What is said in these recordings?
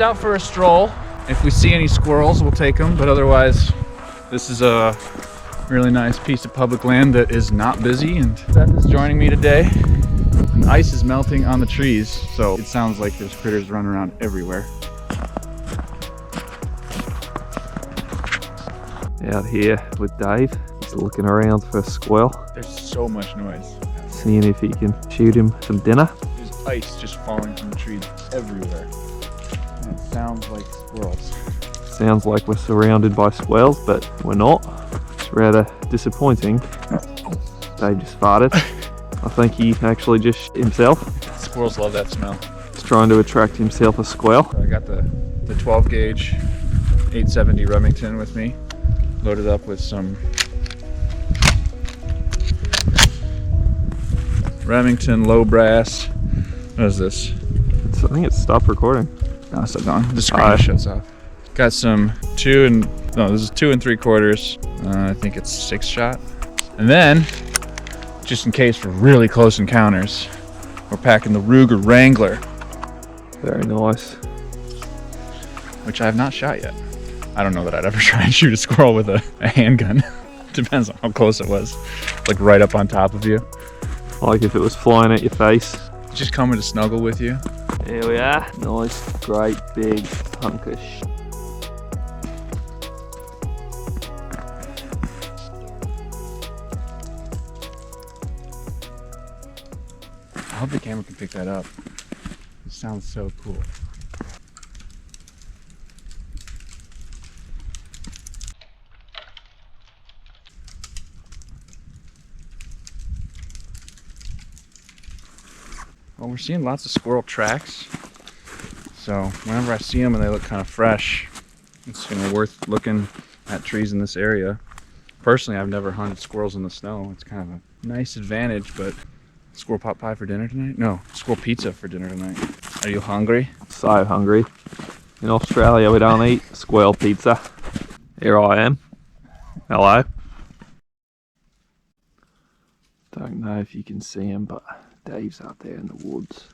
out for a stroll. If we see any squirrels, we'll take them, but otherwise, this is a really nice piece of public land that is not busy, and Seth is joining me today. And ice is melting on the trees, so it sounds like there's critters running around everywhere. Out here with Dave, he's looking around for a squirrel. There's so much noise. Seeing if he can shoot him some dinner. There's ice just falling from the trees everywhere. And it sounds like squirrels. Sounds like we're surrounded by squirrels, but we're not. It's rather disappointing. Dave just farted. I think he actually just shit himself. Squirrels love that smell. He's trying to attract himself a squirrel. I got the 12 gauge 870 Remington with me, loaded up with some Remington low brass. What is this? I think it's stopped recording. No, it's still going. The screen shuts off. Got some 2 and 3/4. I think it's 6-shot. And then, just in case for really close encounters, we're packing the Ruger Wrangler, Very nice. which I have not shot yet. I don't know that I'd ever try and shoot a squirrel with a handgun. Depends on how close it was. Like right up on top of you. Like if it was flying at your face. Just coming to snuggle with you. There we are. Nice, great, big hunk of shit. I hope the camera can pick that up. It sounds so cool. Well, we're seeing lots of squirrel tracks. So whenever I see them and they look kind of fresh, it's gonna be worth looking at trees in this area. Personally, I've never hunted squirrels in the snow. It's kind of a nice advantage, but squirrel pot pie for dinner tonight? No, squirrel pizza for dinner tonight. Are you hungry? So hungry. In Australia, we don't eat squirrel pizza. Here I am. Hello. Don't know if you can see him, but Dave's out there in the woods.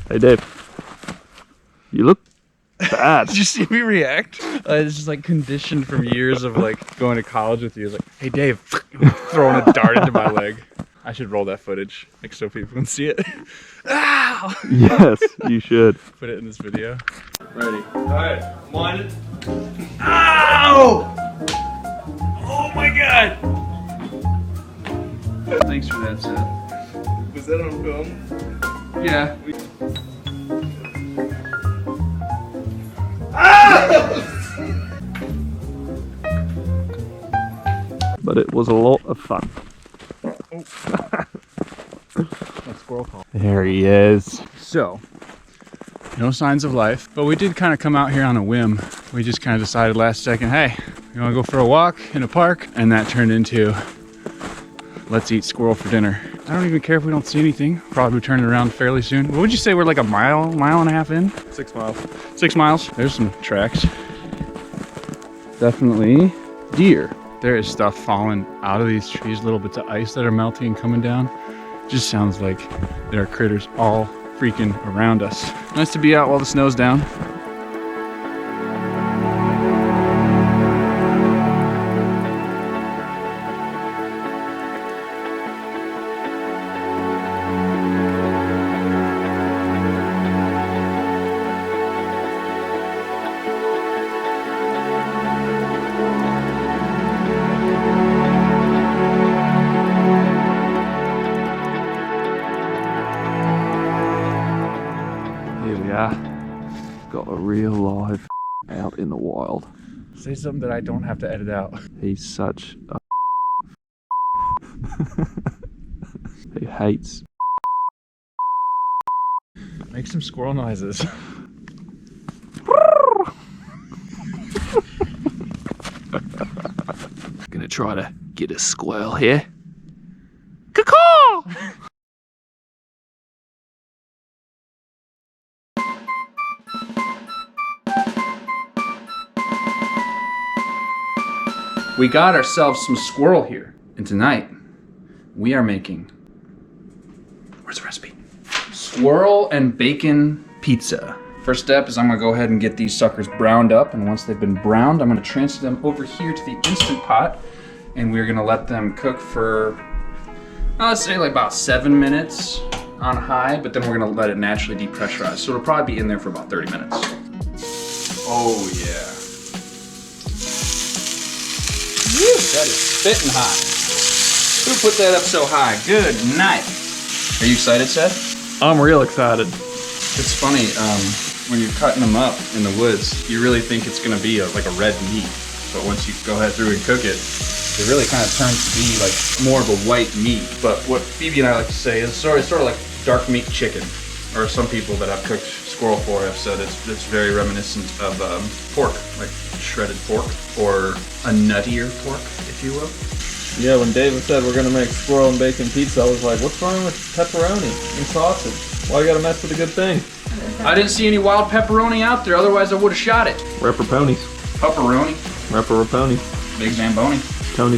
Hey Dave, you look bad. Did you see me react? It's just like conditioned from years of like going to college with you. It's like, hey Dave, throwing a dart into my leg. I should roll that footage, like so people can see it. Ow! Yes, you should. Put it in this video. Ready. Alright, wind it. Ow! Oh my god! Thanks for that, Seth. Was that on film? Yeah. But it was a lot of fun. That squirrel call. There he is. So, no signs of life, but we did kind of come out here on a whim. We just kind of decided last second, hey, you want to go for a walk in a park? And that turned into, let's eat squirrel for dinner. I don't even care if we don't see anything. Probably turn it around fairly soon. What would you say we're like a mile and a half in? 6 miles. 6 miles. There's some tracks. Definitely deer. There is stuff falling out of these trees, little bits of ice that are melting and coming down. Just sounds like there are critters all freaking around us. Nice to be out while the snow's down. Got a real live out in the wild. Say something that I don't have to edit out. He's such a he hates. Make some squirrel noises. Gonna try to get a squirrel here. Caw-caw! We got ourselves some squirrel here, and tonight we are making, where's the recipe? Squirrel and bacon pizza. First step is I'm gonna go ahead and get these suckers browned up, and once they've been browned, I'm gonna transfer them over here to the Instant Pot, and we're gonna let them cook for, let's say like about 7 minutes on high, but then we're gonna let it naturally depressurize. So it'll probably be in there for about 30 minutes. Oh yeah. Woo, that is spitting hot. Who put that up so high? Good night. Are you excited, Seth? I'm real excited. It's funny, when you're cutting them up in the woods, you really think it's gonna be like a red meat. But once you go ahead through and cook it, it really kind of turns to be like more of a white meat. But what Phoebe and I like to say is sort of like dark meat chicken. Or some people that I've cooked squirrel for have said it's very reminiscent of pork, like shredded pork, or a nuttier pork, if you will. Yeah, when David said we're gonna make squirrel and bacon pizza, I was like, what's wrong with pepperoni and sausage? Why you gotta mess with a good thing? I didn't see any wild pepperoni out there, otherwise I would have shot it. Pepperonis. Pepperoni, Pepperoni. big Zamboni, Tony.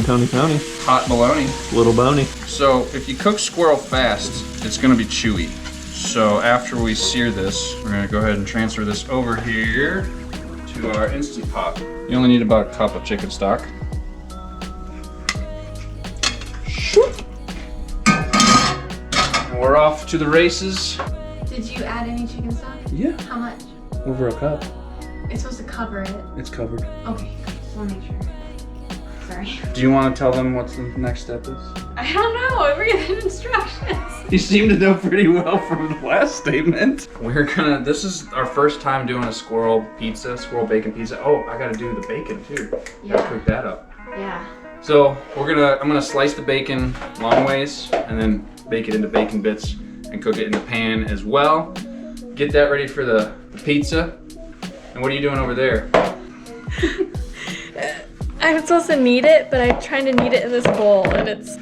hot bologna. Little bony. So if you cook squirrel fast, it's gonna be chewy. So after we sear this, we're gonna go ahead and transfer this over here to our Instant Pot. You only need about a cup of chicken stock. And we're off to the races. Did you add any chicken stock? Yeah, How much? over a cup. It's supposed to cover it. It's covered. Okay, just want to make sure. Sorry. Do you want to tell them what the next step is? I don't know. I forget the instructions. You seem to know pretty well from the last statement. This is our first time doing a squirrel bacon pizza. Oh, I gotta do the bacon too. Yeah. Gotta cook that up. Yeah. So I'm gonna slice the bacon long ways and then bake it into bacon bits and cook it in the pan as well. Get that ready for the pizza. And what are you doing over there? I'm supposed to knead it, but I'm trying to knead it in this bowl, and it's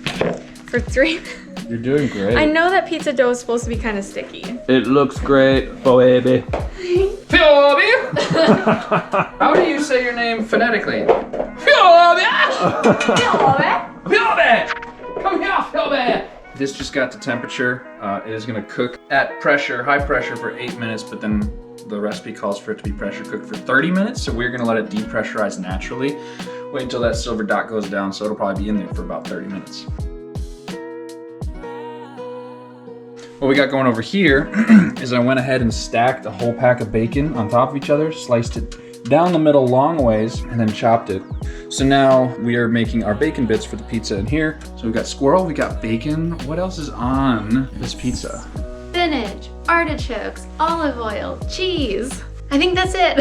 for 3 minutes. You're doing great. I know that pizza dough is supposed to be kind of sticky. It looks great, Phoebe. Phoebe! How do you say your name phonetically? Phoebe! Phoebe! Come here, Phoebe! This just got to temperature. It is gonna cook at pressure, high pressure for 8 minutes, but then the recipe calls for it to be pressure cooked for 30 minutes. So we're gonna let it depressurize naturally. Wait until that silver dot goes down, so it'll probably be in there for about 30 minutes. What we got going over here is I went ahead and stacked a whole pack of bacon on top of each other, sliced it down the middle long ways, and then chopped it. So now we are making our bacon bits for the pizza in here. So we've got squirrel, we got bacon. What else is on this pizza? Spinach, artichokes, olive oil, cheese. I think that's it.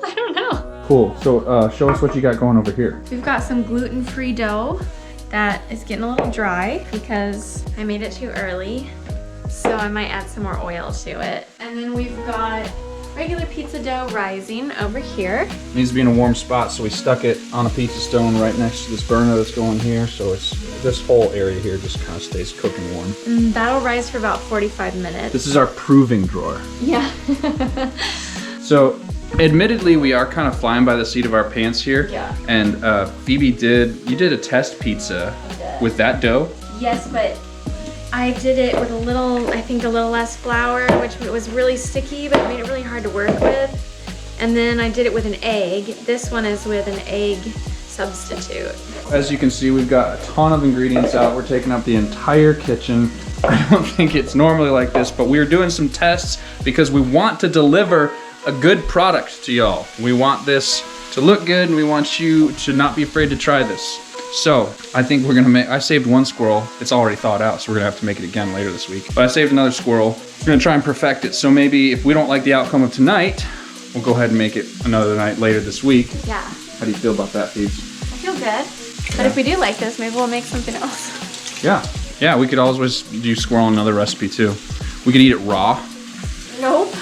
I don't know. Cool, so show us what you got going over here. We've got some gluten-free dough that is getting a little dry because I made it too early. So I might add some more oil to it. And then we've got regular pizza dough rising over here. It needs to be in a warm spot, so we stuck it on a pizza stone right next to this burner that's going here. So it's this whole area here just kind of stays cooking warm. And that'll rise for about 45 minutes. This is our proving drawer. Yeah. So admittedly, we are kind of flying by the seat of our pants here. Yeah. And Phoebe you did a test pizza with that dough. Yes, but I did it with I think a little less flour, which was really sticky, but it made it really hard to work with. And then I did it with an egg. This one is with an egg substitute. As you can see, we've got a ton of ingredients out. We're taking up the entire kitchen. I don't think it's normally like this, but we're doing some tests because we want to deliver a good product to y'all. We want this to look good, and we want you to not be afraid to try this. So I think we're gonna I saved one squirrel. It's already thawed out, so we're gonna have to make it again later this week. But I saved another squirrel. We're gonna try and perfect it. So maybe if we don't like the outcome of tonight, we'll go ahead and make it another night later this week. Yeah. How do you feel about that, Phoebe? I feel good. But if we do like this, maybe we'll make something else. Yeah, we could always do squirrel in another recipe too. We could eat it raw. Nope.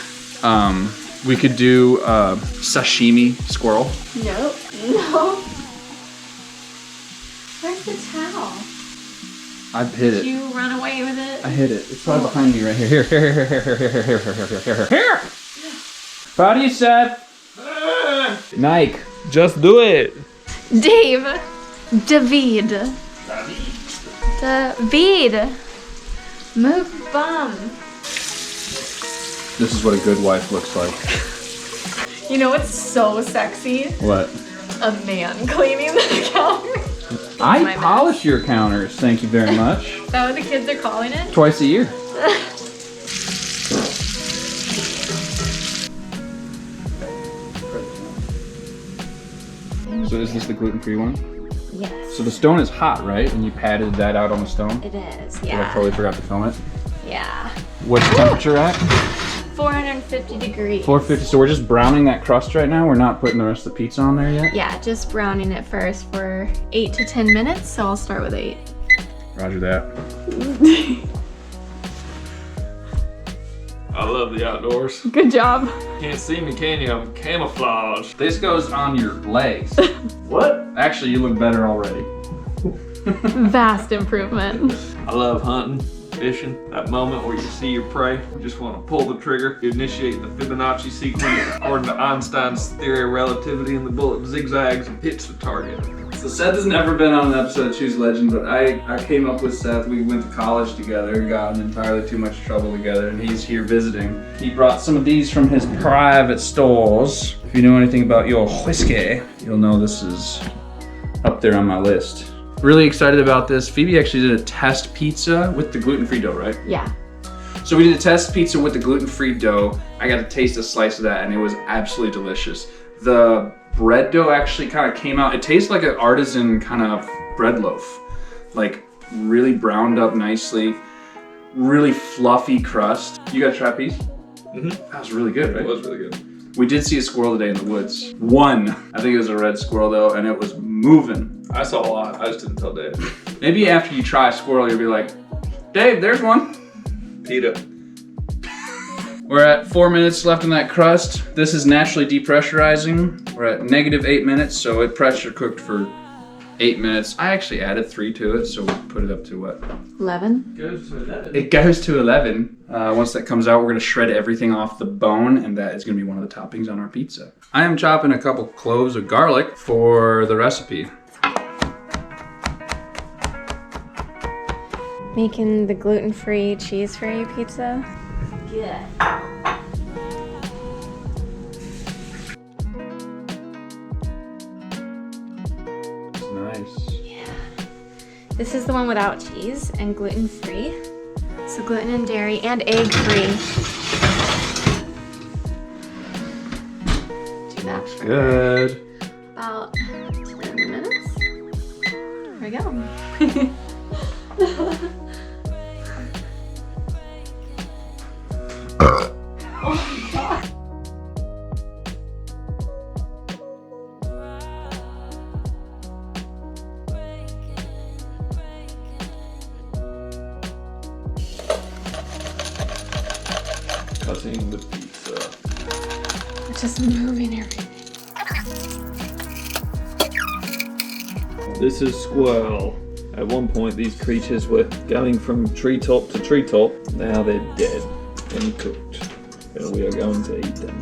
We could do sashimi squirrel. Nope. No. Where's the towel? I hit Did it. you run away with it? I hit it. It's right behind me right here. Here. Body set. Nike. Just do it. Dave. David. David. Move bum. This is what a good wife looks like. You know what's so sexy? What? A man cleaning the counter. I polish your counters, thank you very much. Is that what the kids are calling it? Twice a year. So is this the gluten-free one? Yes. So the stone is hot, right? And you patted that out on the stone? It is, I yeah. totally forgot to film it. Yeah. What's the temperature at? 450 degrees. 450. So we're just browning that crust right now? We're not putting the rest of the pizza on there yet? Yeah, just browning it first for 8 to 10 minutes, so I'll start with 8. Roger that. I love the outdoors. Good job. Can't see me, can you? I'm camouflage. This goes on your legs. What? Actually, you look better already. Vast improvement. I love hunting, fishing. That moment where you see your prey, you just want to pull the trigger. You initiate the Fibonacci sequence according to Einstein's theory of relativity, and the bullet zigzags and hits the target. So Seth has never been on an episode of Choose Legend, but I came up with Seth. We went to college together, got in entirely too much trouble together, and he's here visiting. He brought some of these from his private stores. If you know anything about your whiskey, you'll know this is up there on my list. Really excited about this. Phoebe actually did a test pizza with the gluten-free dough, right? Yeah. So we did a test pizza with the gluten-free dough. I got to taste a slice of that, and it was absolutely delicious. The bread dough actually kind of came out. It tastes like an artisan kind of bread loaf, like really browned up nicely, really fluffy crust. You got to try a piece? Mm-hmm. That was really good, right? It was really good. We did see a squirrel today in the woods. One. I think it was a red squirrel though, and it was moving. I saw a lot. I just didn't tell Dave. Maybe after you try a squirrel, you'll be like, Dave, there's one. Peter. We're at 4 minutes left in that crust. This is naturally depressurizing. We're at -8 minutes, so it pressure cooked for 8 minutes. I actually added 3 to it, so we put it up to what? 11. Goes to 11. It goes to 11. Once that comes out, we're gonna shred everything off the bone, and that is gonna be one of the toppings on our pizza. I am chopping a couple cloves of garlic for the recipe. Making the gluten-free, cheese-free pizza. Yeah. Nice. This is the one without cheese and gluten-free. So gluten and dairy and egg-free. Do that for Good. about 10 minutes. There we go. Cutting the pizza. Just moving everything. This is Squirrel. At one point, these creatures were going from treetop to treetop. Now they're dead and cooked. And we are going to eat them.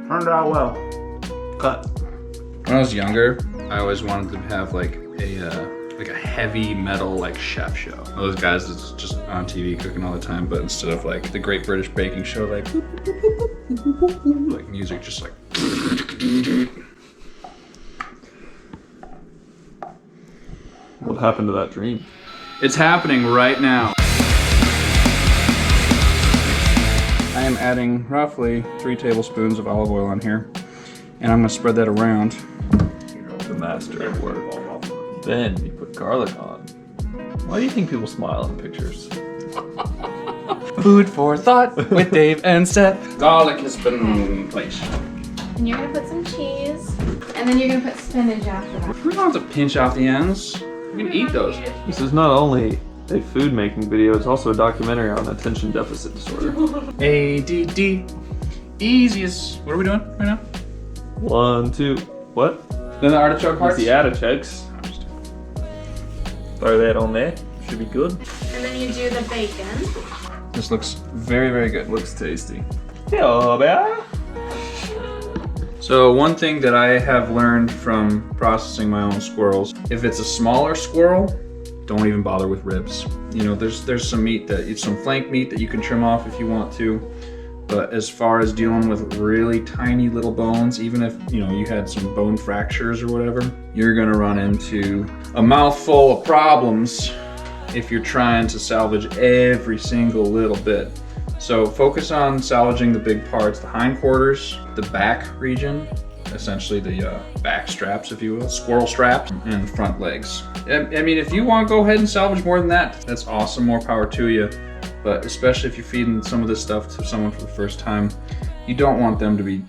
Turned out well. Cut. When I was younger, I always wanted to have like a heavy metal like chef show. Those guys that's just on TV cooking all the time, but instead of like the Great British Baking Show, like like music just like. What happened to that dream? It's happening right now. I am adding roughly 3 tablespoons of olive oil on here, and I'm gonna spread that around. The master at work. Then you put garlic on. Why do you think people smile in pictures? Food for thought with Dave and Seth. Garlic has been placed. And you're gonna put some cheese. And then you're gonna put spinach after that. We don't have to pinch off the ends. We can eat those. This is not only a food making video, it's also a documentary on attention deficit disorder. ADD. Easiest. What are we doing right now? 1, 2, what? Then the artichoke parts? The artichokes. Throw that on there. Should be good. And then you do the bacon. This looks very, very good. Looks tasty. Hello, bear. So one thing that I have learned from processing my own squirrels, if it's a smaller squirrel, don't even bother with ribs. You know, there's some meat some flank meat that you can trim off if you want to. But as far as dealing with really tiny little bones, even if you had some bone fractures or whatever, you're gonna run into a mouthful of problems if you're trying to salvage every single little bit. So focus on salvaging the big parts, the hindquarters, the back region, essentially the back straps, if you will, squirrel straps, and the front legs. I mean, if you want to go ahead and salvage more than that, that's awesome, more power to you. But especially if you're feeding some of this stuff to someone for the first time, you don't want them to be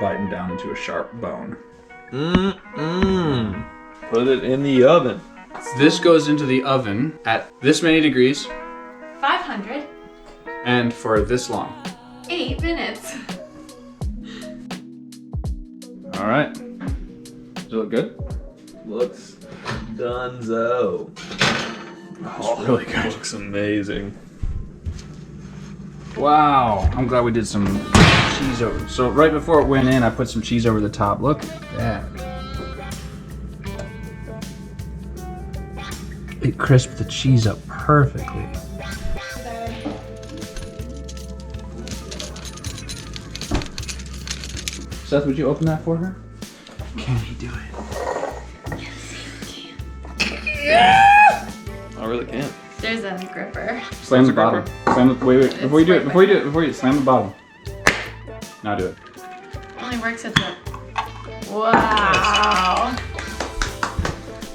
biting down into a sharp bone. Put it in the oven. This goes into the oven at this many degrees 500. and for this long. 8 minutes. All right. Does it look good? Looks donezo. Oh, really good. Looks amazing. Wow. I'm glad we did some cheese over. So right before it went in, I put some cheese over the top. Look at that. It crisped the cheese up perfectly. Seth, would you open that for her? Can he do it? I really can't. There's a gripper. Slam the bottom. Slam the, wait, before you do it, slam the bottom. Now do it. Only works at the... Wow.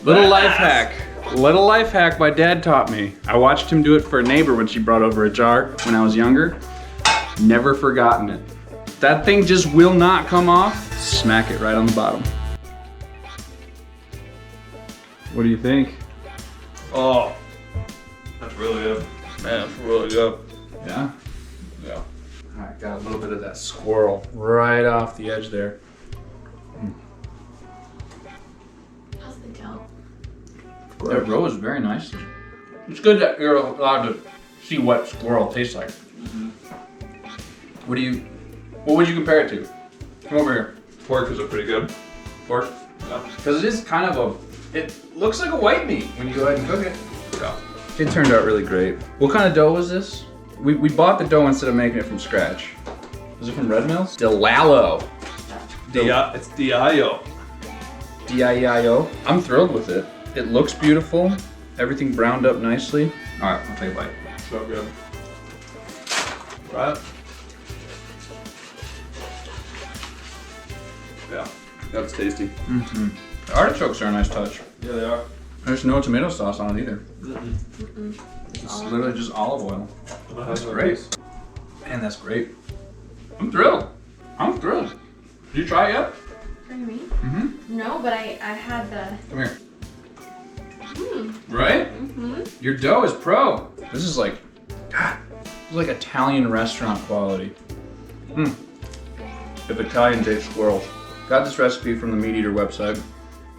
Little life hack. Little life hack my dad taught me. I watched him do it for a neighbor when she brought over a jar when I was younger. Never forgotten it. That thing just will not come off. Smack it right on the bottom. What do you think? Oh, that's really good. Man, that's really good. Yeah? Yeah. All right, got a little bit of that squirrel right off the edge there. How's the dough? It rose very nicely. It's good that you're allowed to see what squirrel tastes like. What would you compare it to? Come over here. Pork is pretty good. Pork? Yeah. Because it is kind of it looks like a white meat when you go ahead and cook it. Yeah. It turned out really great. What kind of dough was this? We bought the dough instead of making it from scratch. Was it from Red Mills? Delallo. It's Delallo. D-I-E-I-O. I'm thrilled with it. It looks beautiful. Everything browned up nicely. All right, I'll take a bite. So good. Right? Yeah, that's tasty. Mm-hmm. The artichokes are a nice touch. Yeah, they are. There's no tomato sauce on it either. It's literally just olive oil. That's great. Man, that's great. I'm thrilled. Did you try it yet? For me? Mm-hmm. No, but I had the... Come here. Right? Mm-hmm. Your dough is pro. This is like, God, this is like Italian restaurant quality. If Italians ate squirrels. Got this recipe from the Meat Eater website.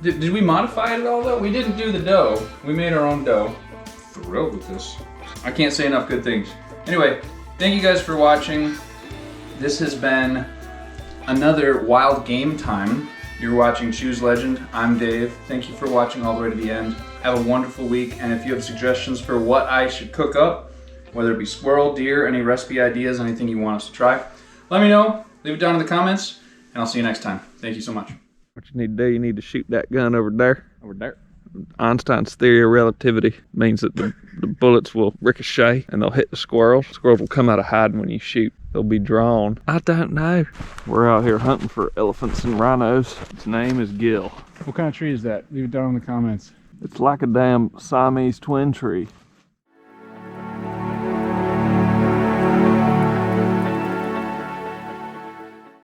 Did we modify it at all though? We didn't do the dough. We made our own dough. Thrilled with this. I can't say enough good things. Anyway, thank you guys for watching. This has been another Wild Game Time. You're watching Choose Legend. I'm Dave. Thank you for watching all the way to the end. Have a wonderful week, and if you have suggestions for what I should cook up, whether it be squirrel, deer, any recipe ideas, anything you want us to try, let me know. Leave it down in the comments, and I'll see you next time. Thank you so much. What you need to do, you need to shoot that gun over there. Over there. Einstein's theory of relativity means that the bullets will ricochet and they'll hit the squirrel. Squirrels will come out of hiding when you shoot. They'll be drawn. I don't know. We're out here hunting for elephants and rhinos. Its name is Gil. What kind of tree is that? Leave it down in the comments. It's like a damn Siamese twin tree.